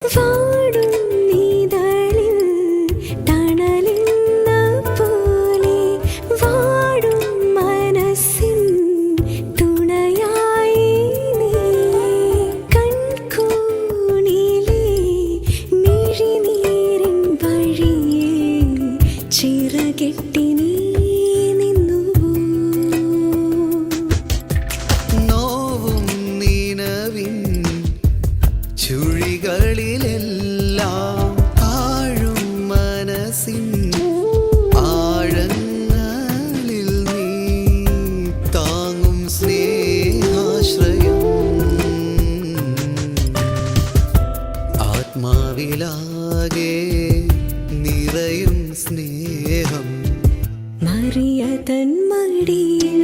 വാടും നീതളിൽ തണലിന്ന പോലെ വാടും മനസ്സിൻ തുണയായി നീ കൺകൂണിലെ മിഴിനീരിൻ വഴിയെ ചിറകെട്ടി നീ നിന്നുവോ. നോവും നീനവിൻ ചുഴികളിലെല്ലാം ആഴും മനസ്സിൻ ആഴങ്ങളിൽ നീ താങ്ങും സ്നേഹാശ്രയം. ആത്മാവിലാകെ നിറയും സ്നേഹം മറിയ തൻ മടിയിൽ